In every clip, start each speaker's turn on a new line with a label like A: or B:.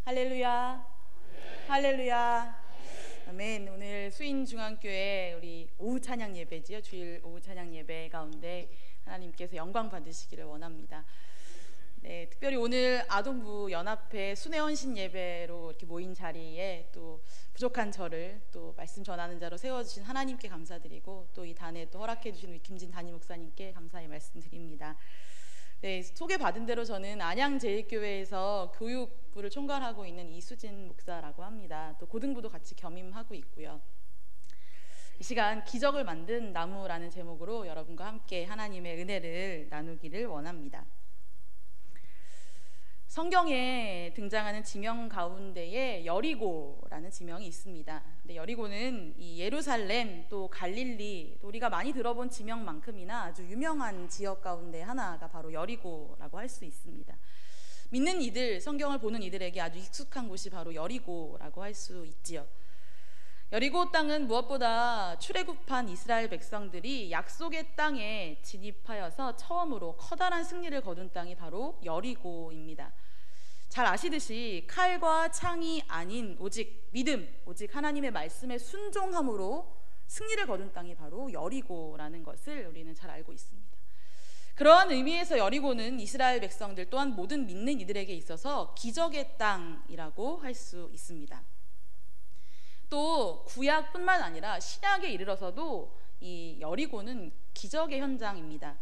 A: 할렐루야. 할렐루야. 아멘. 오늘 수인중앙교회 우리 오후 찬양 예배지요. 주일 오후 찬양 예배 가운데 하나님께서 영광 받으시기를 원합니다. 네, 특별히 오늘 아동부 연합회 순회헌신 예배로 이렇게 모인 자리에 또 부족한 저를 또 말씀 전하는 자로 세워주신 하나님께 감사드리고 또 이 단에 또 허락해 주신 우리 김진 담임 목사님께 감사의 말씀드립니다. 네, 소개받은 대로 저는 안양제일교회에서 교육부를 총괄하고 있는 이수진 목사라고 합니다. 또 고등부도 같이 겸임하고 있고요. 이 시간 기적을 만든 나무라는 제목으로 여러분과 함께 하나님의 은혜를 나누기를 원합니다. 성경에 등장하는 지명 가운데에 여리고라는 지명이 있습니다. 근데 여리고는 이 예루살렘 또 갈릴리 또 우리가 많이 들어본 지명만큼이나 아주 유명한 지역 가운데 하나가 바로 여리고라고 할 수 있습니다. 믿는 이들, 성경을 보는 이들에게 아주 익숙한 곳이 바로 여리고라고 할 수 있지요. 여리고 땅은 무엇보다 출애굽한 이스라엘 백성들이 약속의 땅에 진입하여서 처음으로 커다란 승리를 거둔 땅이 바로 여리고입니다. 잘 아시듯이 칼과 창이 아닌 오직 믿음, 오직 하나님의 말씀에 순종함으로 승리를 거둔 땅이 바로 여리고라는 것을 우리는 잘 알고 있습니다. 그러한 의미에서 여리고는 이스라엘 백성들 또한 모든 믿는 이들에게 있어서 기적의 땅이라고 할 수 있습니다. 또 구약뿐만 아니라 신약에 이르러서도 이 여리고는 기적의 현장입니다.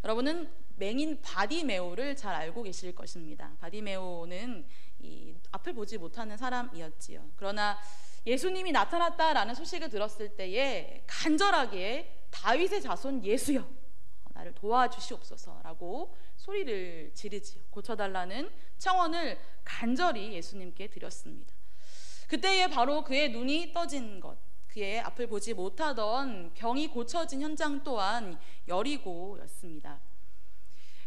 A: 여러분은 맹인 바디메오를 잘 알고 계실 것입니다. 바디메오는 이 앞을 보지 못하는 사람이었지요. 그러나 예수님이 나타났다라는 소식을 들었을 때에 간절하게 다윗의 자손 예수여 나를 도와주시옵소서라고 소리를 지르지요. 고쳐달라는 청원을 간절히 예수님께 드렸습니다. 그때에 바로 그의 눈이 떠진 것, 그의 앞을 보지 못하던 병이 고쳐진 현장 또한 여리고였습니다.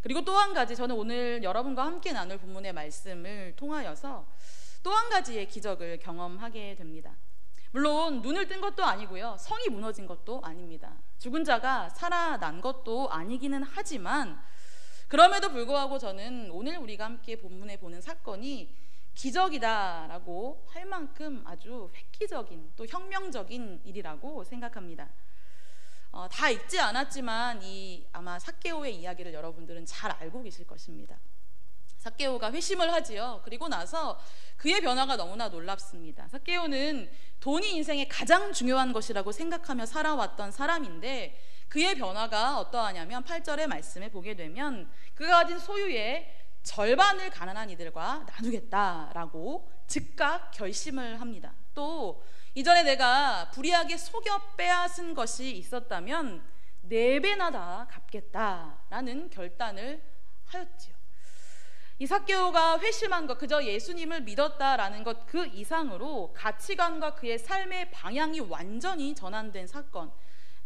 A: 그리고 또 한 가지, 저는 오늘 여러분과 함께 나눌 본문의 말씀을 통하여서 또 한 가지의 기적을 경험하게 됩니다. 물론 눈을 뜬 것도 아니고요, 성이 무너진 것도 아닙니다. 죽은 자가 살아난 것도 아니기는 하지만 그럼에도 불구하고 저는 오늘 우리가 함께 본문에 보는 사건이 기적이다라고 할 만큼 아주 획기적인 또 혁명적인 일이라고 생각합니다. 다 읽지 않았지만 아마 삭개오의 이야기를 여러분들은 잘 알고 계실 것입니다. 삭개오가 회심을 하지요. 그리고 나서 그의 변화가 너무나 놀랍습니다. 삭개오는 돈이 인생의 가장 중요한 것이라고 생각하며 살아왔던 사람인데 그의 변화가 어떠하냐면 8절의 말씀에 보게 되면 그가 가진 소유의 절반을 가난한 이들과 나누겠다라고 즉각 결심을 합니다. 또 이전에 내가 불의하게 속여 빼앗은 것이 있었다면 4배나 다 갚겠다라는 결단을 하였지요. 이 삭개오가 회심한 것, 그저 예수님을 믿었다라는 것 그 이상으로 가치관과 그의 삶의 방향이 완전히 전환된 사건,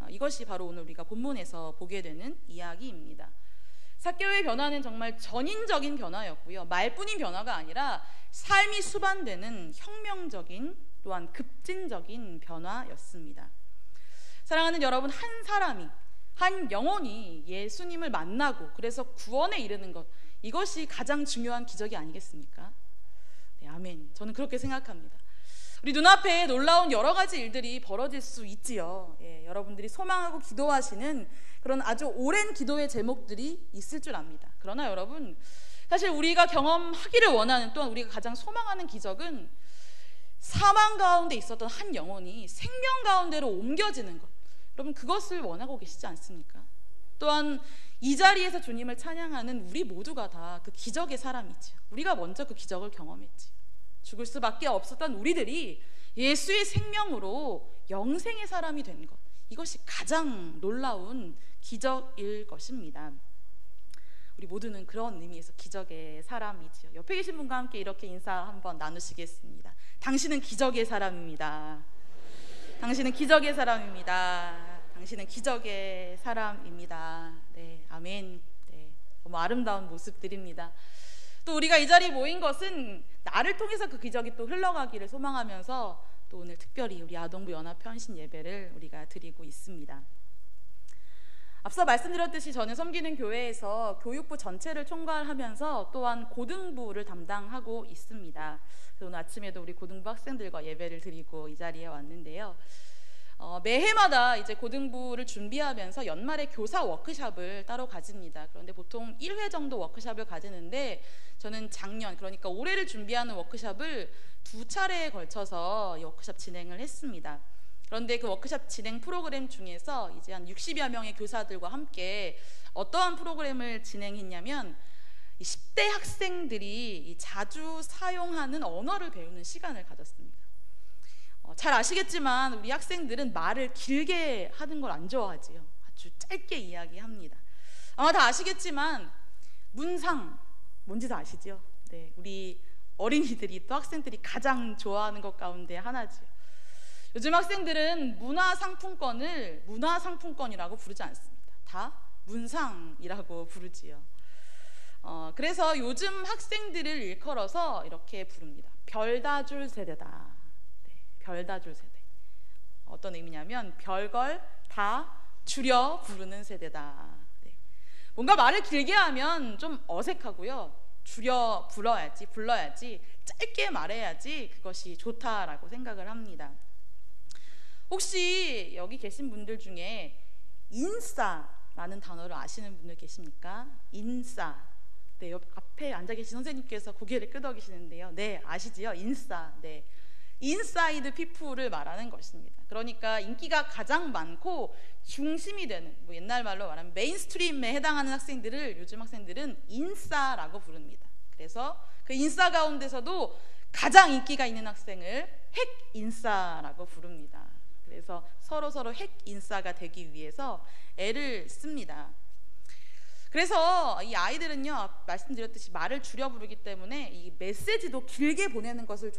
A: 이것이 바로 오늘 우리가 본문에서 보게 되는 이야기입니다. 삭개오의 변화는 정말 전인적인 변화였고요, 말뿐인 변화가 아니라 삶이 수반되는 혁명적인 또한 급진적인 변화였습니다. 사랑하는 여러분, 한 사람이, 한 영혼이 예수님을 만나고 그래서 구원에 이르는 것, 이것이 가장 중요한 기적이 아니겠습니까? 네, 아멘. 저는 그렇게 생각합니다. 우리 눈앞에 놀라운 여러 가지 일들이 벌어질 수 있지요. 예, 여러분들이 소망하고 기도하시는 그런 아주 오랜 기도의 제목들이 있을 줄 압니다. 그러나 여러분, 사실 우리가 경험하기를 원하는, 또한 우리가 가장 소망하는 기적은 사망 가운데 있었던 한 영혼이 생명 가운데로 옮겨지는 것, 여러분 그것을 원하고 계시지 않습니까? 또한 이 자리에서 주님을 찬양하는 우리 모두가 다 그 기적의 사람이지요. 우리가 먼저 그 기적을 경험했지요. 죽을 수밖에 없었던 우리들이 예수의 생명으로 영생의 사람이 된 것, 이것이 가장 놀라운 기적일 것입니다. 우리 모두는 그런 의미에서 기적의 사람이지요. 옆에 계신 분과 함께 이렇게 인사 한번 나누시겠습니다. 당신은 기적의 사람입니다. 당신은 기적의 사람입니다. 당신은 기적의 사람입니다. 네, 아멘. 네, 너무 아름다운 모습들입니다. 또 우리가 이 자리에 모인 것은 나를 통해서 그 기적이 또 흘러가기를 소망하면서 또 오늘 특별히 우리 아동부 연합회 헌신 예배를 우리가 드리고 있습니다. 앞서 말씀드렸듯이 저는 섬기는 교회에서 교육부 전체를 총괄하면서 또한 고등부를 담당하고 있습니다. 오늘 아침에도 우리 고등부 학생들과 예배를 드리고 이 자리에 왔는데요. 매해마다 이제 고등부를 준비하면서 연말에 교사 워크숍을 따로 가집니다. 그런데 보통 1회 정도 워크숍을 가지는데 저는 작년, 그러니까 올해를 준비하는 워크숍을 2차례에 걸쳐서 이 워크숍 진행을 했습니다. 그런데 그 워크숍 진행 프로그램 중에서 이제 한 60여 명의 교사들과 함께 어떠한 프로그램을 진행했냐면 10대 학생들이 자주 사용하는 언어를 배우는 시간을 가졌습니다. 잘 아시겠지만 우리 학생들은 말을 길게 하는 걸 안 좋아하지요. 아주 짧게 이야기합니다. 아마 다 아시겠지만 문상 뭔지도 아시죠? 네, 우리 어린이들이 또 학생들이 가장 좋아하는 것 가운데 하나지요. 요즘 학생들은 문화상품권을 문화상품권이라고 부르지 않습니다. 다 문상이라고 부르지요. 그래서 요즘 학생들을 일컬어서 이렇게 부릅니다. 별다줄 세대다. 별다줄 세대. 어떤 의미냐면 별걸 다 줄여 부르는 세대다. 네. 뭔가 말을 길게 하면 좀 어색하고요. 줄여 불러야지 짧게 말해야지 그것이 좋다라고 생각을 합니다. 혹시 여기 계신 분들 중에 인싸라는 단어를 아시는 분들 계십니까? 인싸. 네, 옆 앞에 앉아 계신 선생님께서 고개를 끄덕이시는데요. 네, 아시지요? 인싸. 네. 인사이드 피플을 말하는 것입니다. 그러니까 인기가 가장 많고 중심이 되는, 뭐 옛날 말로 말하면 메인스트림에 해당하는 학생들을 요즘 학생들은 인싸라고 부릅니다. 그래서 그 인싸 가운데서도 가장 인기가 있는 학생을 핵인싸라고 부릅니다. 그래서 서로 핵인싸가 되기 위해서 애를 씁니다. 그래서 이 아이들은요, 말씀드렸듯이 말을 줄여 부르기 때문에 이 메시지도 길게 보내는 것을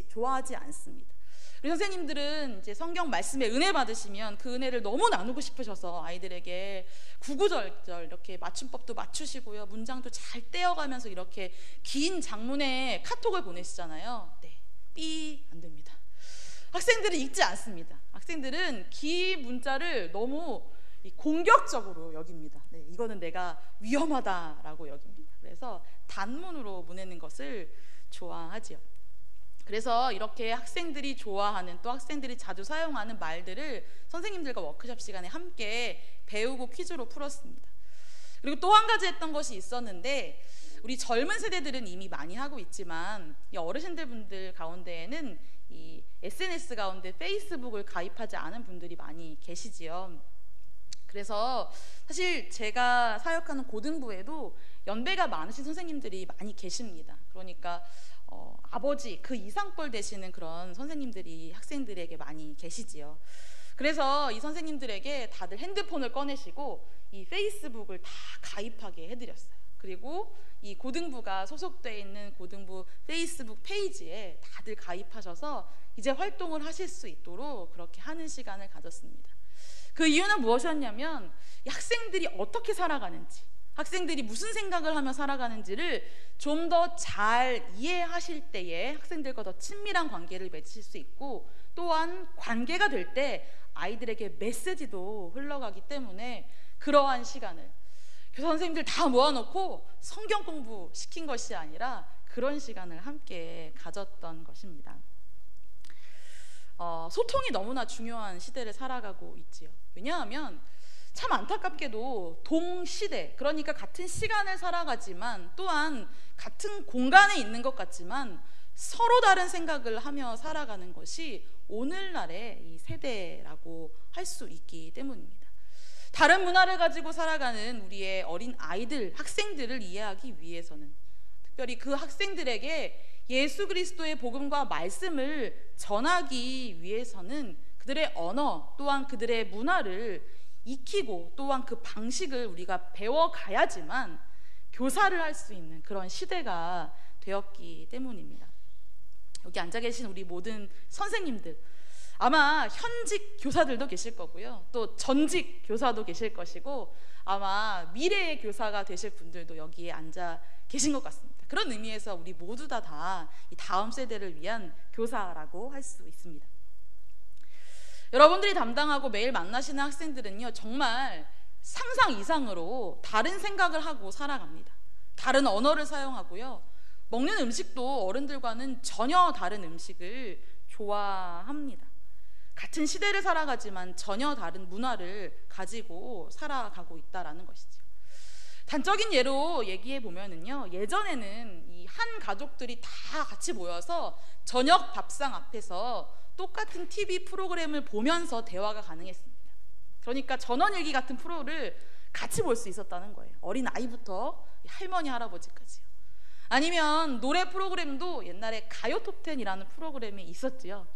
A: 좋아하지 않습니다. 우리 선생님들은 이제 성경 말씀에 은혜 받으시면 그 은혜를 너무 나누고 싶으셔서 아이들에게 구구절절 이렇게 맞춤법도 맞추시고요, 문장도 잘 떼어가면서 이렇게 긴 장문의 카톡을 보내시잖아요. 네, 삐 안 됩니다. 학생들은 읽지 않습니다. 학생들은 긴 문자를 너무 공격적으로 여깁니다. 네, 이거는 내가 위험하다라고 여깁니다. 그래서 단문으로 보내는 것을 좋아하지요. 그래서 이렇게 학생들이 좋아하는, 또 학생들이 자주 사용하는 말들을 선생님들과 워크숍 시간에 함께 배우고 퀴즈로 풀었습니다. 그리고 또 한 가지 했던 것이 있었는데, 우리 젊은 세대들은 이미 많이 하고 있지만 이 어르신들 분들 가운데에는 이 SNS 가운데 페이스북을 가입하지 않은 분들이 많이 계시지요. 그래서 사실 제가 사역하는 고등부에도 연배가 많으신 선생님들이 많이 계십니다. 그러니까 아버지 그 이상뻘 되시는 그런 선생님들이 학생들에게 많이 계시지요. 그래서 이 선생님들에게 다들 핸드폰을 꺼내시고 이 페이스북을 다 가입하게 해드렸어요. 그리고 이 고등부가 소속되어 있는 고등부 페이스북 페이지에 다들 가입하셔서 이제 활동을 하실 수 있도록 그렇게 하는 시간을 가졌습니다. 그 이유는 무엇이었냐면 학생들이 어떻게 살아가는지, 학생들이 무슨 생각을 하며 살아가는지를 좀 더 잘 이해하실 때에 학생들과 더 친밀한 관계를 맺으실 수 있고, 또한 관계가 될 때 아이들에게 메시지도 흘러가기 때문에 그러한 시간을 교사 선생님들 다 모아놓고 성경 공부 시킨 것이 아니라 그런 시간을 함께 가졌던 것입니다. 소통이 너무나 중요한 시대를 살아가고 있지요. 왜냐하면 참 안타깝게도 동시대, 그러니까 같은 시간을 살아가지만 또한 같은 공간에 있는 것 같지만 서로 다른 생각을 하며 살아가는 것이 오늘날의 이 세대라고 할 수 있기 때문입니다. 다른 문화를 가지고 살아가는 우리의 어린 아이들, 학생들을 이해하기 위해서는, 특별히 그 학생들에게 예수 그리스도의 복음과 말씀을 전하기 위해서는 그들의 언어 또한 그들의 문화를 익히고 또한 그 방식을 우리가 배워가야지만 교사를 할 수 있는 그런 시대가 되었기 때문입니다. 여기 앉아 계신 우리 모든 선생님들, 아마 현직 교사들도 계실 거고요, 또 전직 교사도 계실 것이고, 아마 미래의 교사가 되실 분들도 여기에 앉아 계신 것 같습니다. 그런 의미에서 우리 모두 다 이 다음 세대를 위한 교사라고 할 수 있습니다. 여러분들이 담당하고 매일 만나시는 학생들은요, 정말 상상 이상으로 다른 생각을 하고 살아갑니다. 다른 언어를 사용하고요. 먹는 음식도 어른들과는 전혀 다른 음식을 좋아합니다. 같은 시대를 살아가지만 전혀 다른 문화를 가지고 살아가고 있다라는 것이죠. 단적인 예로 얘기해 보면은요, 예전에는 이 한 가족들이 다 같이 모여서 저녁 밥상 앞에서 똑같은 TV 프로그램을 보면서 대화가 가능했습니다. 그러니까 전원일기 같은 프로를 같이 볼 수 있었다는 거예요. 어린 아이부터 할머니 할아버지까지요. 아니면 노래 프로그램도 옛날에 가요 톱10이라는 프로그램이 있었지요.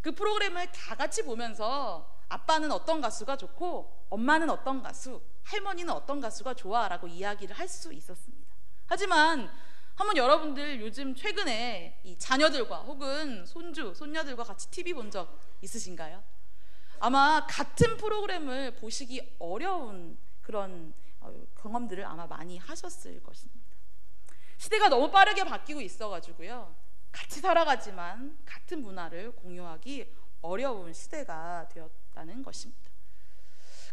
A: 그 프로그램을 다 같이 보면서 아빠는 어떤 가수가 좋고 엄마는 어떤 가수, 할머니는 어떤 가수가 좋아라고 이야기를 할 수 있었습니다. 하지만 한번 여러분들 요즘 최근에 이 자녀들과 혹은 손주, 손녀들과 같이 TV 본 적 있으신가요? 아마 같은 프로그램을 보시기 어려운 그런 경험들을 아마 많이 하셨을 것입니다. 시대가 너무 빠르게 바뀌고 있어가지고요, 같이 살아가지만 같은 문화를 공유하기 어려운 시대가 되었다는 것입니다.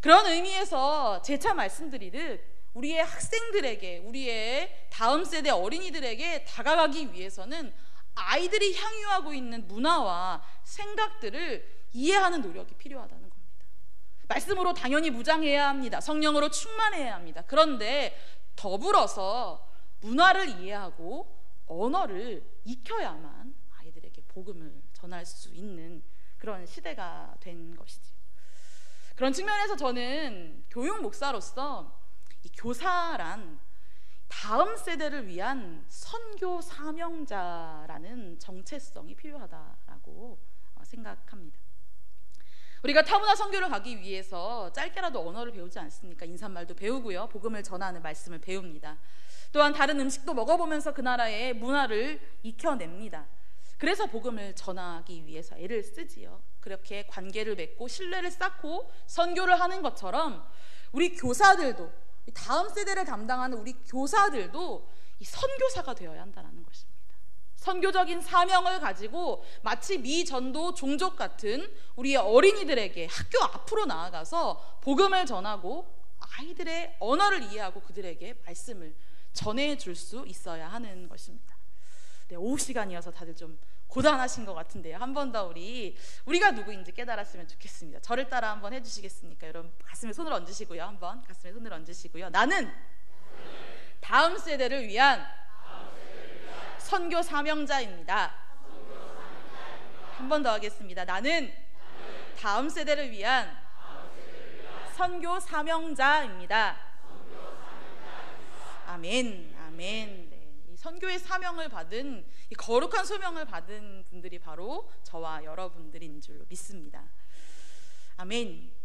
A: 그런 의미에서 재차 말씀드리듯 우리의 학생들에게, 우리의 다음 세대 어린이들에게 다가가기 위해서는 아이들이 향유하고 있는 문화와 생각들을 이해하는 노력이 필요하다는 겁니다. 말씀으로 당연히 무장해야 합니다. 성령으로 충만해야 합니다. 그런데 더불어서 문화를 이해하고 언어를 익혀야만 아이들에게 복음을 전할 수 있는 그런 시대가 된 것이지. 그런 측면에서 저는 교육 목사로서 이 교사란 다음 세대를 위한 선교 사명자라는 정체성이 필요하다라고 생각합니다. 우리가 타문화 선교를 가기 위해서 짧게라도 언어를 배우지 않습니까? 인사말도 배우고요, 복음을 전하는 말씀을 배웁니다. 또한 다른 음식도 먹어보면서 그 나라의 문화를 익혀냅니다. 그래서 복음을 전하기 위해서 애를 쓰지요. 그렇게 관계를 맺고 신뢰를 쌓고 선교를 하는 것처럼 우리 교사들도, 다음 세대를 담당하는 우리 교사들도 이 선교사가 되어야 한다는 것입니다. 선교적인 사명을 가지고 마치 미 전도 종족 같은 우리의 어린이들에게 학교 앞으로 나아가서 복음을 전하고 아이들의 언어를 이해하고 그들에게 말씀을 전해줄 수 있어야 하는 것입니다. 네, 오후 시간이어서 다들 좀 고단하신 것 같은데요. 한 번 더 우리가 누구인지 깨달았으면 좋겠습니다. 저를 따라 한번 해주시겠습니까? 여러분 가슴에 손을 얹으시고요. 한번 가슴에 손을 얹으시고요. 나는 다음 세대를 위한 선교 사명자입니다. 한 번 더 하겠습니다. 나는 다음 세대를 위한 선교 사명자입니다. 아멘, 아멘. 네, 이 선교의 사명을 받은, 이 거룩한 소명을 받은 분들이 바로 저와 여러분들인 줄 믿습니다. 아멘.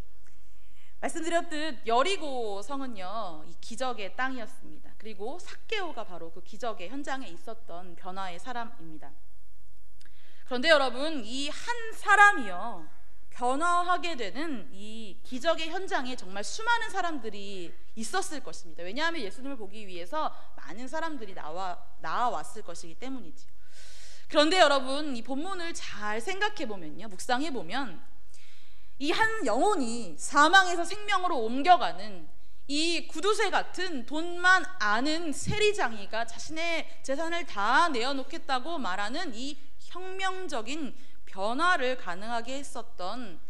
A: 말씀드렸듯 여리고 성은요, 이 기적의 땅이었습니다. 그리고 삭개오가 바로 그 기적의 현장에 있었던 변화의 사람입니다. 그런데 여러분, 이 한 사람이요, 변화하게 되는 이 기적의 현장에 정말 수많은 사람들이 있었을 것입니다. 왜냐하면 예수님을 보기 위해서 많은 사람들이 나와왔을 것이기 때문이죠. 그런데 여러분, 이 본문을 잘 생각해 보면요, 묵상해 보면 이 한 영혼이 사망에서 생명으로 옮겨가는 이 구두쇠 같은 돈만 아는 세리장이가 자신의 재산을 다 내어놓겠다고 말하는 이 혁명적인 변화를 가능하게 했었던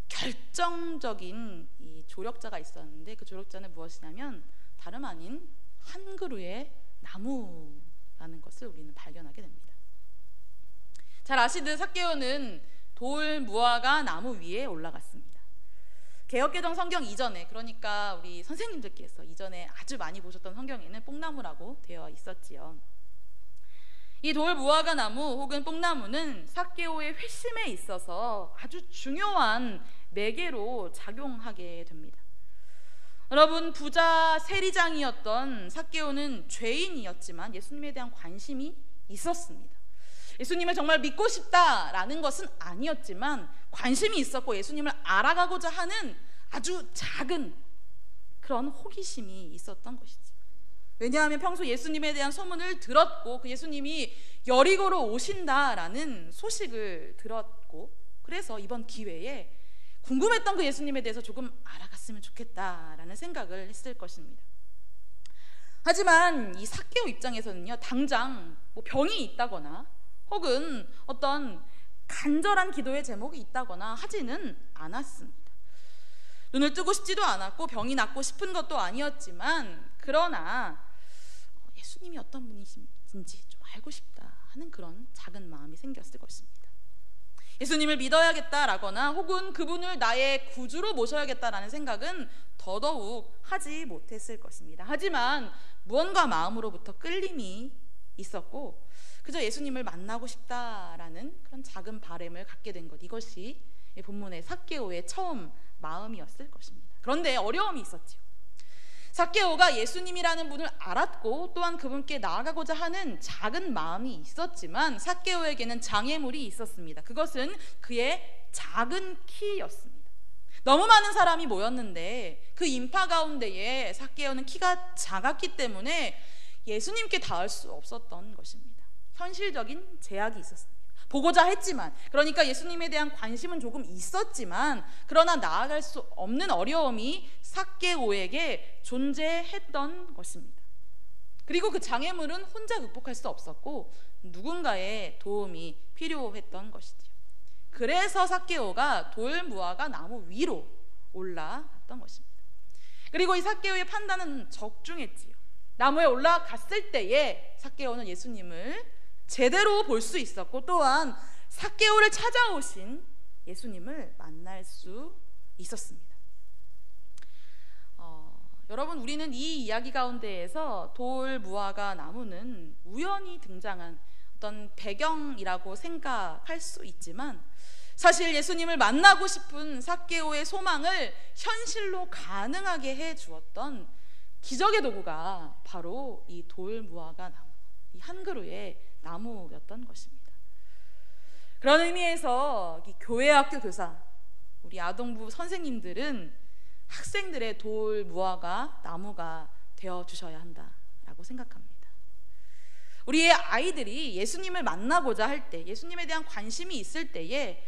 A: 결정적인 이 조력자가 있었는데, 그 조력자는 무엇이냐면 다름 아닌 한 그루의 나무라는 것을 우리는 발견하게 됩니다. 잘 아시듯 삭개오는 돌 무화과 나무 위에 올라갔습니다. 개역개정 성경 이전에, 그러니까 우리 선생님들께서 이전에 아주 많이 보셨던 성경에는 뽕나무라고 되어 있었지요. 이 돌 무화과 나무 혹은 뽕나무는 삭개오의 회심에 있어서 아주 중요한 매개로 작용하게 됩니다. 여러분, 부자 세리장이었던 삭개오는 죄인이었지만 예수님에 대한 관심이 있었습니다. 예수님을 정말 믿고 싶다라는 것은 아니었지만 관심이 있었고 예수님을 알아가고자 하는 아주 작은 그런 호기심이 있었던 것이죠. 왜냐하면 평소 예수님에 대한 소문을 들었고 그 예수님이 여리고로 오신다라는 소식을 들었고, 그래서 이번 기회에 궁금했던 그 예수님에 대해서 조금 알아갔으면 좋겠다라는 생각을 했을 것입니다. 하지만 이 삭개오 입장에서는요, 당장 뭐 병이 있다거나 혹은 어떤 간절한 기도의 제목이 있다거나 하지는 않았습니다. 눈을 뜨고 싶지도 않았고 병이 낫고 싶은 것도 아니었지만, 그러나 예수님이 어떤 분이신지 좀 알고 싶다 하는 그런 작은 마음이 생겼을 것입니다. 예수님을 믿어야겠다라거나 혹은 그분을 나의 구주로 모셔야겠다라는 생각은 더더욱 하지 못했을 것입니다. 하지만 무언가 마음으로부터 끌림이 있었고 그저 예수님을 만나고 싶다라는 그런 작은 바람을 갖게 된 것, 이것이 본문의 삭개오의 처음 마음이었을 것입니다. 그런데 어려움이 있었죠. 삭개오가 예수님이라는 분을 알았고 또한 그분께 나아가고자 하는 작은 마음이 있었지만 삭개오에게는 장애물이 있었습니다. 그것은 그의 작은 키였습니다. 너무 많은 사람이 모였는데 그 인파 가운데에 삭개오는 키가 작았기 때문에 예수님께 닿을 수 없었던 것입니다. 현실적인 제약이 있었습니다. 보고자 했지만, 그러니까 예수님에 대한 관심은 조금 있었지만 그러나 나아갈 수 없는 어려움이 삭개오에게 존재했던 것입니다. 그리고 그 장애물은 혼자 극복할 수 없었고 누군가의 도움이 필요했던 것이죠. 그래서 삭개오가 돌 무화과 나무 위로 올라갔던 것입니다. 그리고 이 삭개오의 판단은 적중했지요. 나무에 올라갔을 때에 삭개오는 예수님을 제대로 볼 수 있었고 또한 삭개오를 찾아오신 예수님을 만날 수 있었습니다. 여러분, 우리는 이 이야기 가운데에서 돌, 무화과, 나무는 우연히 등장한 어떤 배경이라고 생각할 수 있지만 사실 예수님을 만나고 싶은 삭개오의 소망을 현실로 가능하게 해주었던 기적의 도구가 바로 이 돌, 무화과, 나무, 이 한 그루의 나무였던 것입니다. 그런 의미에서 교회 학교 교사, 우리 아동부 선생님들은 학생들의 돌, 무화과, 나무가 되어주셔야 한다라고 생각합니다. 우리의 아이들이 예수님을 만나고자 할 때, 예수님에 대한 관심이 있을 때에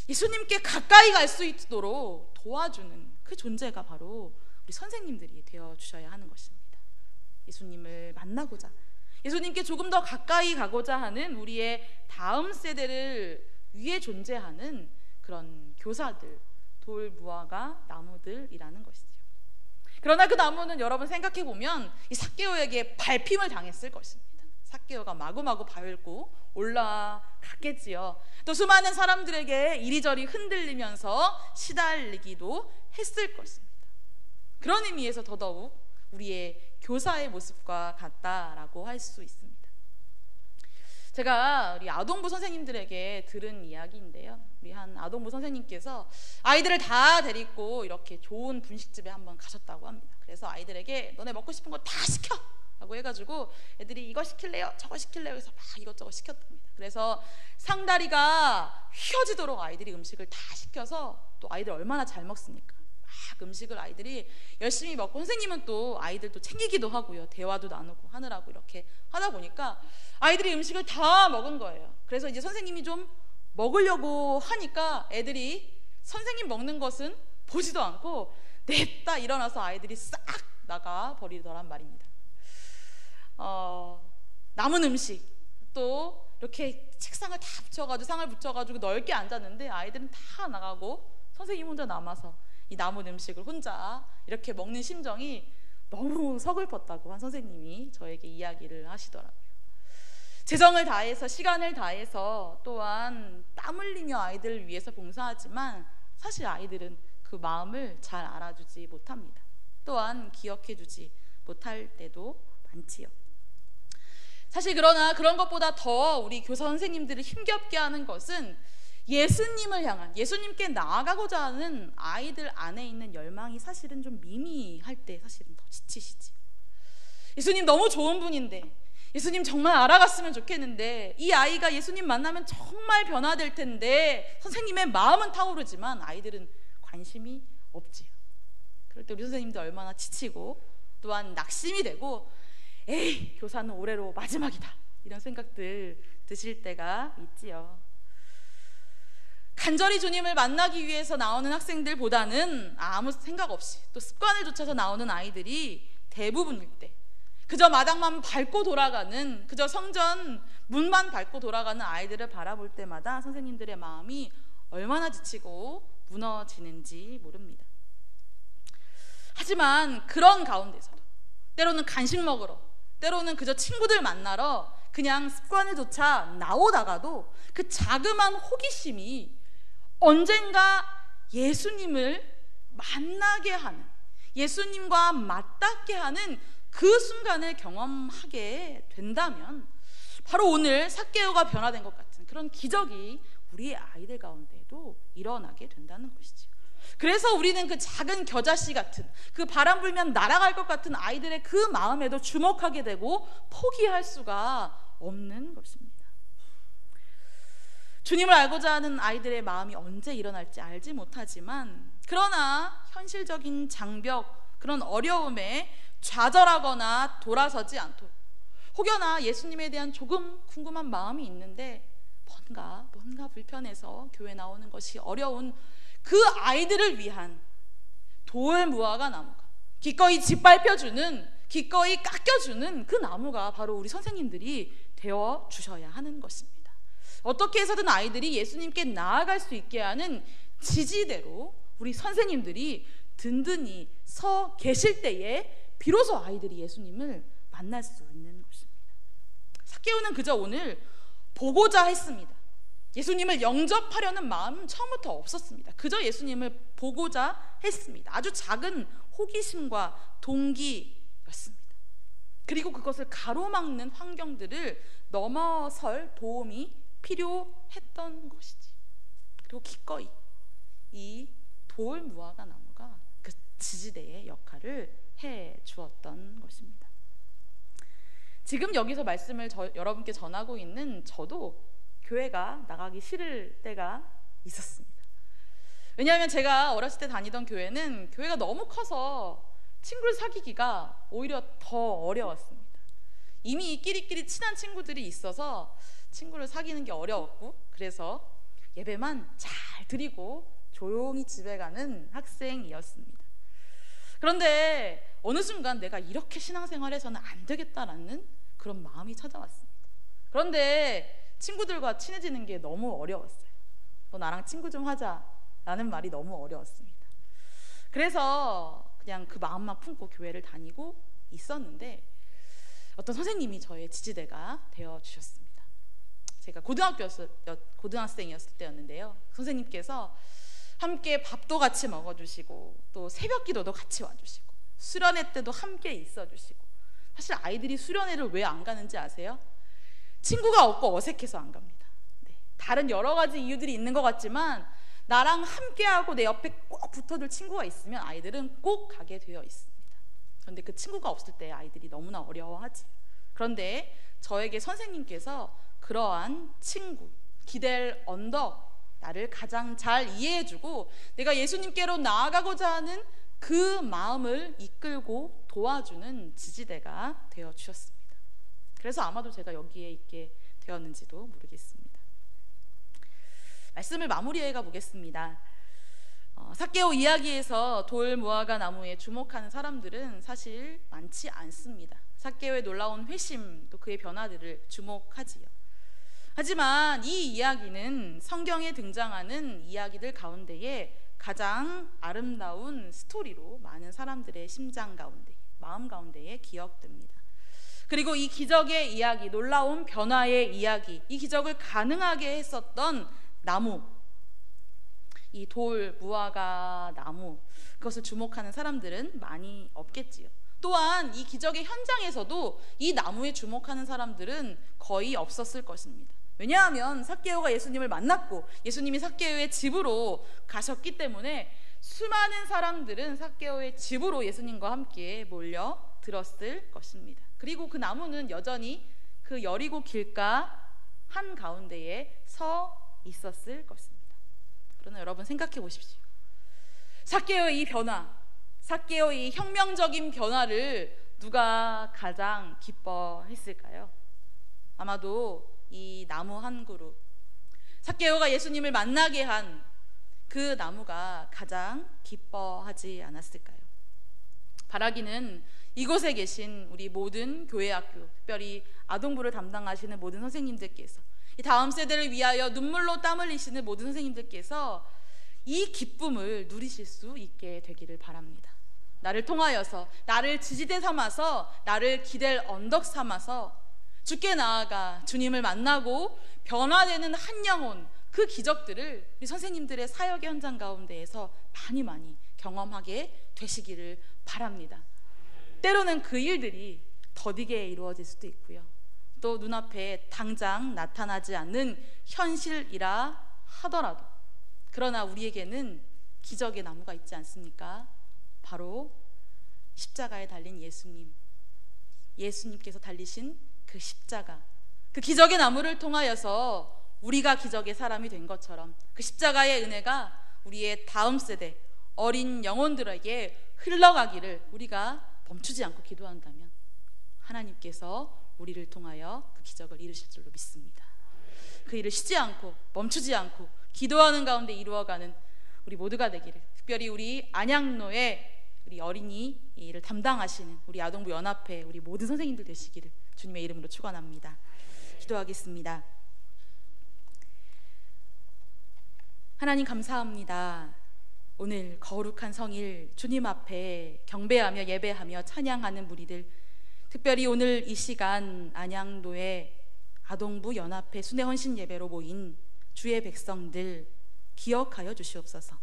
A: 예수님께 가까이 갈 수 있도록 도와주는 그 존재가 바로 우리 선생님들이 되어주셔야 하는 것입니다. 예수님을 만나고자, 예수님께 조금 더 가까이 가고자 하는 우리의 다음 세대를 위해 존재하는 그런 교사들, 돌, 무화과, 나무들이라는 것이죠. 그러나 그 나무는 여러분 생각해보면 이 삭개오에게 밟힘을 당했을 것입니다. 삭개오가 마구마구 밟고 올라갔겠지요. 또 수많은 사람들에게 이리저리 흔들리면서 시달리기도 했을 것입니다. 그런 의미에서 더더욱 우리의 교사의 모습과 같다라고 할 수 있습니다. 제가 우리 아동부 선생님들에게 들은 이야기인데요, 우리 한 아동부 선생님께서 아이들을 다 데리고 이렇게 좋은 분식집에 한번 가셨다고 합니다. 그래서 아이들에게 너네 먹고 싶은 거 다 시켜! 라고 해가지고 애들이 이거 시킬래요? 저거 시킬래요? 해서 막 이것저것 시켰답니다. 그래서 상다리가 휘어지도록 아이들이 음식을 다 시켜서, 또 아이들 얼마나 잘 먹습니까? 막 음식을 아이들이 열심히 먹고 선생님은 또 아이들도 챙기기도 하고요, 대화도 나누고 하느라고 이렇게 하다 보니까 아이들이 음식을 다 먹은 거예요. 그래서 이제 선생님이 좀 먹으려고 하니까 애들이 선생님 먹는 것은 보지도 않고 냅다 일어나서 아이들이 싹 나가 버리더란 말입니다. 남은 음식, 또 이렇게 책상을 다 붙여가지고 상을 붙여가지고 넓게 앉았는데 아이들은 다 나가고 선생님 혼자 남아서 이 남은 음식을 혼자 이렇게 먹는 심정이 너무 서글펐다고 한 선생님이 저에게 이야기를 하시더라고요. 재정을 다해서, 시간을 다해서, 또한 땀 흘리며 아이들을 위해서 봉사하지만 사실 아이들은 그 마음을 잘 알아주지 못합니다. 또한 기억해주지 못할 때도 많지요. 사실 그러나 그런 것보다 더 우리 교사 선생님들을 힘겹게 하는 것은 예수님을 향한, 예수님께 나아가고자 하는 아이들 안에 있는 열망이 사실은 좀 미미할 때 사실은 더 지치시지. 예수님 너무 좋은 분인데, 예수님 정말 알아갔으면 좋겠는데, 이 아이가 예수님 만나면 정말 변화될 텐데 선생님의 마음은 타오르지만 아이들은 관심이 없지요. 그럴 때 우리 선생님도 얼마나 지치고 또한 낙심이 되고, 에이, 교사는 올해로 마지막이다, 이런 생각들 드실 때가 있지요. 간절히 주님을 만나기 위해서 나오는 학생들보다는 아무 생각 없이 또 습관을 좇아서 나오는 아이들이 대부분일 때, 그저 마당만 밟고 돌아가는, 그저 성전 문만 밟고 돌아가는 아이들을 바라볼 때마다 선생님들의 마음이 얼마나 지치고 무너지는지 모릅니다. 하지만 그런 가운데서도 때로는 간식 먹으러, 때로는 그저 친구들 만나러 그냥 습관을 좇아 나오다가도 그 자그마한 호기심이 언젠가 예수님을 만나게 하는, 예수님과 맞닿게 하는 그 순간을 경험하게 된다면 바로 오늘 삭개오가 변화된 것 같은 그런 기적이 우리의 아이들 가운데도 일어나게 된다는 것이죠. 그래서 우리는 그 작은 겨자씨 같은, 그 바람 불면 날아갈 것 같은 아이들의 그 마음에도 주목하게 되고 포기할 수가 없는 것입니다. 주님을 알고자 하는 아이들의 마음이 언제 일어날지 알지 못하지만, 그러나 현실적인 장벽, 그런 어려움에 좌절하거나 돌아서지 않도록, 혹여나 예수님에 대한 조금 궁금한 마음이 있는데 뭔가 불편해서 교회 나오는 것이 어려운 그 아이들을 위한 돌 무화과 나무가, 기꺼이 짓밟혀주는, 기꺼이 깎여주는 그 나무가 바로 우리 선생님들이 되어 주셔야 하는 것입니다. 어떻게 해서든 아이들이 예수님께 나아갈 수 있게 하는 지지대로 우리 선생님들이 든든히 서 계실 때에 비로소 아이들이 예수님을 만날 수 있는 것입니다. 삭개오는 그저 오늘 보고자 했습니다. 예수님을 영접하려는 마음은 처음부터 없었습니다. 그저 예수님을 보고자 했습니다. 아주 작은 호기심과 동기였습니다. 그리고 그것을 가로막는 환경들을 넘어설 도움이 필요했던 것이지. 그리고 기꺼이 이 돌 무화과 나무가 그 지지대의 역할을 해 주었던 것입니다. 지금 여기서 말씀을 여러분께 전하고 있는 저도 교회가 나가기 싫을 때가 있었습니다. 왜냐하면 제가 어렸을 때 다니던 교회는 교회가 너무 커서 친구를 사귀기가 오히려 더 어려웠습니다. 이미 끼리끼리 친한 친구들이 있어서 친구를 사귀는 게 어려웠고, 그래서 예배만 잘 드리고 조용히 집에 가는 학생이었습니다. 그런데 어느 순간 내가 이렇게 신앙생활해서는 안 되겠다라는 그런 마음이 찾아왔습니다. 그런데 친구들과 친해지는 게 너무 어려웠어요. 너 나랑 친구 좀 하자라는 말이 너무 어려웠습니다. 그래서 그냥 그 마음만 품고 교회를 다니고 있었는데 어떤 선생님이 저의 지지대가 되어 주셨습니다. 제가 고등학생이었을 때였는데요. 선생님께서 함께 밥도 같이 먹어주시고 또 새벽 기도도 같이 와주시고 수련회 때도 함께 있어주시고, 사실 아이들이 수련회를 왜 안 가는지 아세요? 친구가 없고 어색해서 안 갑니다. 네. 다른 여러 가지 이유들이 있는 것 같지만 나랑 함께하고 내 옆에 꼭 붙어줄 친구가 있으면 아이들은 꼭 가게 되어 있습니다. 그런데 그 친구가 없을 때 아이들이 너무나 어려워하지. 그런데 저에게 선생님께서 그러한 친구, 기댈 언덕, 나를 가장 잘 이해해주고 내가 예수님께로 나아가고자 하는 그 마음을 이끌고 도와주는 지지대가 되어 주셨습니다. 그래서 아마도 제가 여기에 있게 되었는지도 모르겠습니다. 말씀을 마무리해 가보겠습니다. 삭개오 이야기에서 돌 무화과 나무에 주목하는 사람들은 사실 많지 않습니다. 삭개오의 놀라운 회심, 또 그의 변화들을 주목하지요. 하지만 이 이야기는 성경에 등장하는 이야기들 가운데에 가장 아름다운 스토리로 많은 사람들의 심장 가운데, 마음 가운데에 기억됩니다. 그리고 이 기적의 이야기, 놀라운 변화의 이야기, 이 기적을 가능하게 했었던 나무, 이 돌 무화과 나무, 그것을 주목하는 사람들은 많이 없겠지요. 또한 이 기적의 현장에서도 이 나무에 주목하는 사람들은 거의 없었을 것입니다. 왜냐하면 삭개오가 예수님을 만났고 예수님이 삭개오의 집으로 가셨기 때문에 수많은 사람들은 삭개오의 집으로 예수님과 함께 몰려들었을 것입니다. 그리고 그 나무는 여전히 그 여리고 길가 한가운데에 서 있었을 것입니다. 그러나 여러분 생각해 보십시오. 삭개오의 이 변화, 삭개오의 이 혁명적인 변화를 누가 가장 기뻐했을까요? 아마도 이 나무 한 그루, 삭개오가 예수님을 만나게 한 그 나무가 가장 기뻐하지 않았을까요? 바라기는 이곳에 계신 우리 모든 교회학교, 특별히 아동부를 담당하시는 모든 선생님들께서, 이 다음 세대를 위하여 눈물로 땀 흘리시는 모든 선생님들께서 이 기쁨을 누리실 수 있게 되기를 바랍니다. 나를 통하여서, 나를 지지대 삼아서, 나를 기댈 언덕 삼아서 주께 나아가 주님을 만나고 변화되는 한 영혼, 그 기적들을 우리 선생님들의 사역의 현장 가운데에서 많이 경험하게 되시기를 바랍니다. 때로는 그 일들이 더디게 이루어질 수도 있고요, 또 눈앞에 당장 나타나지 않는 현실이라 하더라도, 그러나 우리에게는 기적의 나무가 있지 않습니까? 바로 십자가에 달린 예수님께서 달리신 그 십자가, 그 기적의 나무를 통하여서 우리가 기적의 사람이 된 것처럼 그 십자가의 은혜가 우리의 다음 세대 어린 영혼들에게 흘러가기를 우리가 멈추지 않고 기도한다면 하나님께서 우리를 통하여 그 기적을 이루실 줄로 믿습니다. 그 일을 쉬지 않고 멈추지 않고 기도하는 가운데 이루어가는 우리 모두가 되기를, 특별히 우리 안양로의 우리 어린이 일을 담당하시는 우리 아동부 연합회 우리 모든 선생님들 되시기를 주님의 이름으로 축원합니다. 기도하겠습니다. 하나님 감사합니다. 오늘 거룩한 성일 주님 앞에 경배하며 예배하며 찬양하는 무리들, 특별히 오늘 이 시간 안양도의 아동부 연합회 순회헌신 예배로 모인 주의 백성들 기억하여 주시옵소서.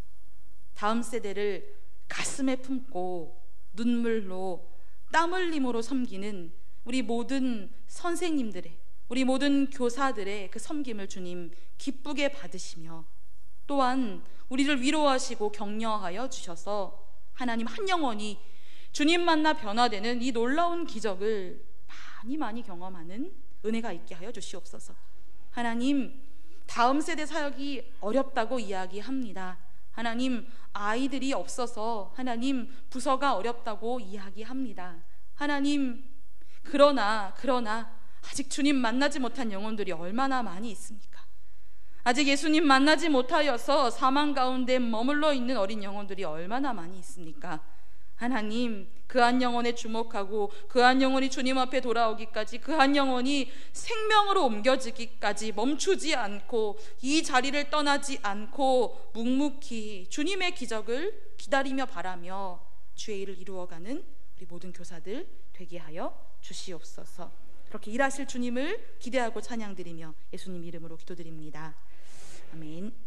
A: 다음 세대를 가슴에 품고 눈물로 땀 흘림으로 섬기는 우리 모든 선생님들의, 우리 모든 교사들의 그 섬김을 주님 기쁘게 받으시며, 또한 우리를 위로하시고 격려하여 주셔서 하나님 한 영혼이 주님 만나 변화되는 이 놀라운 기적을 많이 경험하는 은혜가 있게 하여 주시옵소서. 하나님, 다음 세대 사역이 어렵다고 이야기합니다. 하나님, 아이들이 없어서 하나님 부서가 어렵다고 이야기합니다. 하나님, 그러나 아직 주님 만나지 못한 영혼들이 얼마나 많이 있습니까? 아직 예수님 만나지 못하여서 사망 가운데 머물러 있는 어린 영혼들이 얼마나 많이 있습니까? 하나님, 그 한 영혼에 주목하고 그 한 영혼이 주님 앞에 돌아오기까지, 그 한 영혼이 생명으로 옮겨지기까지 멈추지 않고 이 자리를 떠나지 않고 묵묵히 주님의 기적을 기다리며 바라며 주의 일을 이루어가는 우리 모든 교사들 되게 하여 주시옵소서. 그렇게 일하실 주님을 기대하고 찬양드리며 예수님 이름으로 기도드립니다. 아멘.